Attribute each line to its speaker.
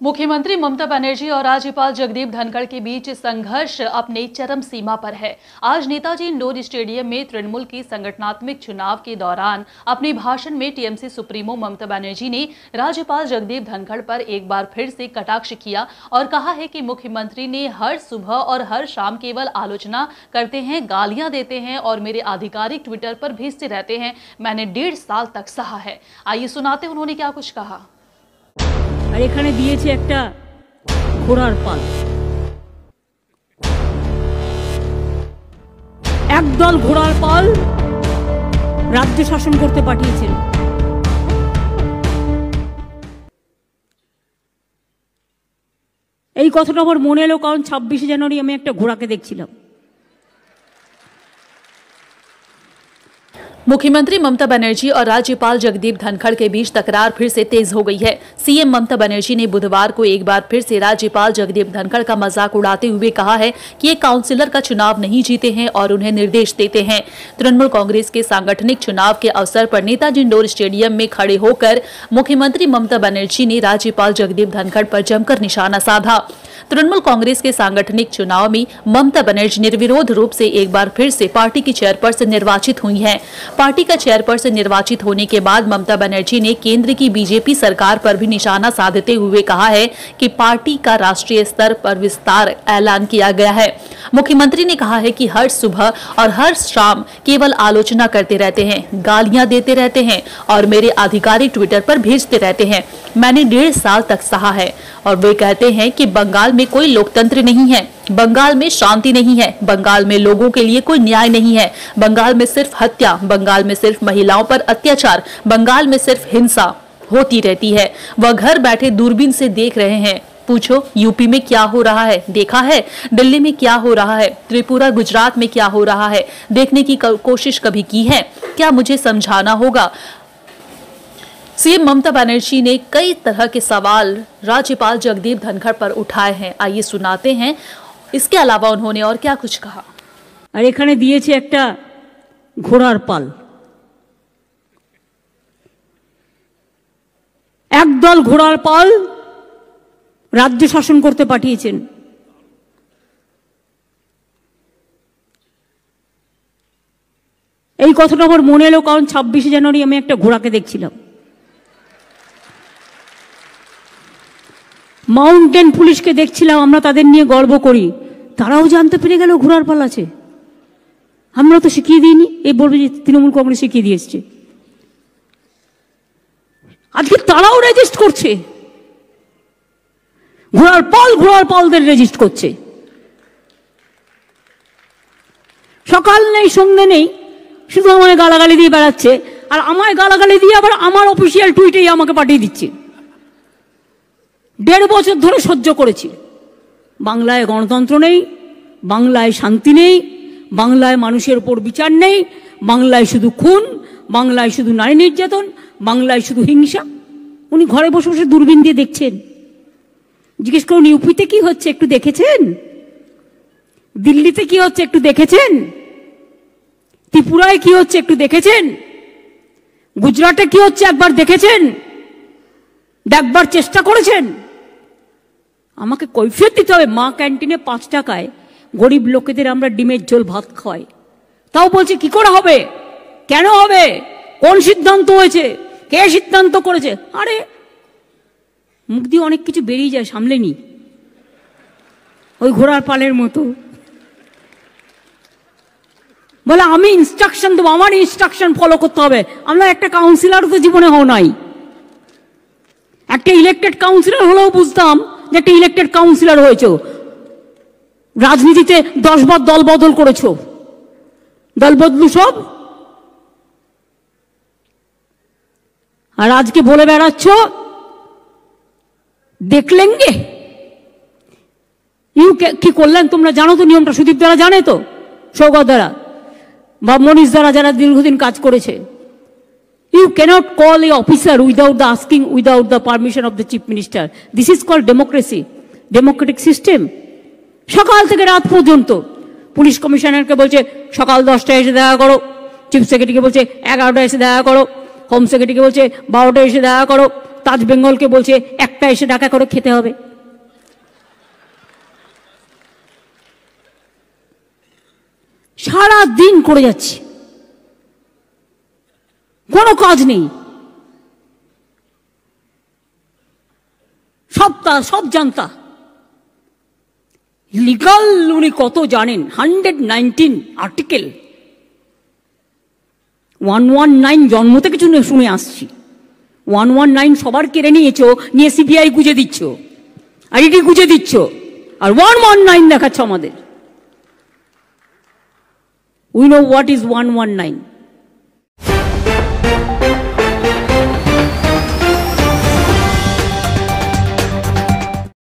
Speaker 1: मुख्यमंत्री ममता बनर्जी और राज्यपाल जगदीप धनखड़ के बीच संघर्ष अपने चरम सीमा पर है। आज नेताजी इंडोर स्टेडियम में तृणमूल की संगठनात्मक चुनाव के दौरान अपने भाषण में टीएमसी सुप्रीमो ममता बनर्जी ने राज्यपाल जगदीप धनखड़ पर एक बार फिर से कटाक्ष किया और कहा है कि मुख्यमंत्री ने हर सुबह और हर शाम केवल आलोचना करते हैं, गालियां देते हैं और मेरे आधिकारिक ट्विटर पर भेजते रहते हैं। मैंने 1.5 साल तक सहा है। आइए सुनाते उन्होंने क्या कुछ कहा।
Speaker 2: আর এখানে দিয়েছে একটা ঘোড়ার পাল। একদল ঘোড়ার পাল রাজ্য শাসন করতে পাঠিয়েছেন। এই কথাটা আমার মনে এলো কারণ 26 জানুয়ারি আমি একটা ঘোড়াকে দেখছিলাম।
Speaker 1: मुख्यमंत्री ममता बनर्जी और राज्यपाल जगदीप धनखड़ के बीच तकरार फिर से तेज हो गई है। सीएम ममता बनर्जी ने बुधवार को एक बार फिर से राज्यपाल जगदीप धनखड़ का मजाक उड़ाते हुए कहा है कि ये काउंसिलर का चुनाव नहीं जीते हैं और उन्हें निर्देश देते हैं। तृणमूल कांग्रेस के सांगठनिक चुनाव के अवसर पर नेताजी इंडोर स्टेडियम में खड़े होकर मुख्यमंत्री ममता बनर्जी ने राज्यपाल जगदीप धनखड़ पर जमकर निशाना साधा। तृणमूल कांग्रेस के सांगठनिक चुनाव में ममता बनर्जी निर्विरोध रूप से एक बार फिर से पार्टी की चेयरपर्सन निर्वाचित हुई हैं। पार्टी का चेयरपर्सन निर्वाचित होने के बाद ममता बनर्जी ने केंद्र की बीजेपी सरकार पर भी निशाना साधते हुए कहा है कि पार्टी का राष्ट्रीय स्तर पर विस्तार ऐलान किया गया है। मुख्यमंत्री ने कहा है कि हर सुबह और हर शाम केवल आलोचना करते रहते हैं, गालियां देते रहते हैं और मेरे आधिकारिक ट्विटर पर भेजते रहते हैं। मैंने 1.5 साल तक सहा है। और वे कहते हैं कि बंगाल में कोई लोकतंत्र नहीं है, बंगाल में शांति नहीं है, बंगाल में लोगों के लिए कोई न्याय नहीं है, बंगाल में सिर्फ हत्या, बंगाल में सिर्फ महिलाओं पर अत्याचार, बंगाल में सिर्फ हिंसा होती रहती है। वह घर बैठे दूरबीन से देख रहे हैं। पूछो यूपी में क्या हो रहा है, देखा है? दिल्ली में क्या हो रहा है, त्रिपुरा गुजरात में क्या हो रहा है, देखने की कोशिश कभी की है? क्या मुझे समझाना होगा? सीएम ममता बनर्जी ने कई तरह के सवाल राज्यपाल जगदीप धनखड़ पर उठाए हैं। आइए सुनाते हैं इसके अलावा उन्होंने और क्या कुछ कहा।
Speaker 2: আর এখানে দিয়েছে একটা ঘোড়ার পাল। একদল ঘোড়ার পাল রাজ্য শাসন করতে পাঠিয়েছেন। এই কথাটা আমার মনে এলো কারণ 26 জানুয়ারি আমি একটা ঘোড়াকে দেখছিলাম। মাউন্টেন পুলিশকে দেখছিলাম, আমরা তাদের নিয়ে গর্ব করি, তারাও জানতে পেরে গেল ঘোড়ার পাল আছে। আমরা তো শিখিয়ে দিইনি, এই বলবে যে তৃণমূল কংগ্রেস শিখিয়ে দিয়ে এসছে। আজকে তারাও রেজিস্ট করছে, ঘোড়ার পালদের রেজিস্ট করছে। সকাল নেই সন্ধ্যে নেই, শুধু আমায় গালাগালি দিয়ে বেড়াচ্ছে আর আমায় গালাগালি দিয়ে আবার আমার অফিসিয়াল টুইটেই আমাকে পাঠিয়ে দিচ্ছে। 1.5 বছর ধরে সহ্য করেছি। বাংলায় গণতন্ত্র নেই, বাংলায় শান্তি নেই, বাংলায় মানুষের উপর বিচার নেই, বাংলায় শুধু খুন, বাংলায় শুধু নারী নির্যাতন, বাংলায় শুধু হিংসা। উনি ঘরে বসে বসে দূরবীন দিয়ে দেখছেন। জিজ্ঞেস করুন ইউপিতে কি হচ্ছে একটু দেখেছেন? দিল্লিতে কি হচ্ছে একটু দেখেছেন? ত্রিপুরায় কি হচ্ছে একটু দেখেছেন? গুজরাটে কি হচ্ছে একবার দেখেছেন? দেখবার চেষ্টা করেছেন? আমাকে কৈফিয়ত দিতে হবে। মা ক্যান্টিনে 5 টাকায় গরিব লোকেদের আমরা ডিমের ঝোল ভাত খাওয়াই, তাও বলছে কি করে হবে, কেন হবে, কোন সিদ্ধান্ত হয়েছে, কে সিদ্ধান্ত করেছে? আরে মুখ দিয়ে অনেক কিছু বেরিয়ে যায়, সামলে নি, ওই ঘোড়ার পালের মতো। বলে আমি ইনস্ট্রাকশন দেবো, আমার ইনস্ট্রাকশন ফলো করতে হবে। আমরা একটা কাউন্সিলর তো জীবনে হও নাই, একটা ইলেক্টেড কাউন্সিলর হলেও বুঝতাম যে একটা ইলেক্টেড কাউন্সিলর হয়েছে। রাজনীতিতে 10 বার দল বদল করেছো, দল বদলু সব, আর আজকে বলে বেড়াচ্ছ দেখলেঙ্গে। কি করলেন তোমরা জানো তো নিয়মটা? সুদীপ দ্বারা জানে তো, সৌগত দ্বারা বা মনীষ দ্বারা, যারা দীর্ঘদিন কাজ করেছে। You cannot call an officer without the asking, without the permission of the chief minister. This is called democracy, democratic system. সকাল থেকে রাত পর্যন্ত পুলিশ কমিশনারকে বলছে সকাল 10টায় এসে দেখা করো, চিফ সেক্রেটারিকে বলছে 11টায় এসে দেখা করো, হোম সেক্রেটারিকে বলছে 12টায় এসে দেখা করো, তাজ বেঙ্গলকে বলছে একটা এসে টাকা করে খেতে হবে। সারা দিন করে যাচ্ছে, কোনো কাজ নেই। সব জানতা লিগাল, উনি কত জানেন। 119 আর্টিকেল, 119 জন্ম থেকে শুনে আসছি। 119 সবার কেড়ে নিয়েছো, নিয়ে সিবিআই গুজে দিচ্ছ, আইডি গুজে দিচ্ছ, আর 119 দেখাচ্ছ আমাদের। We know what is 119।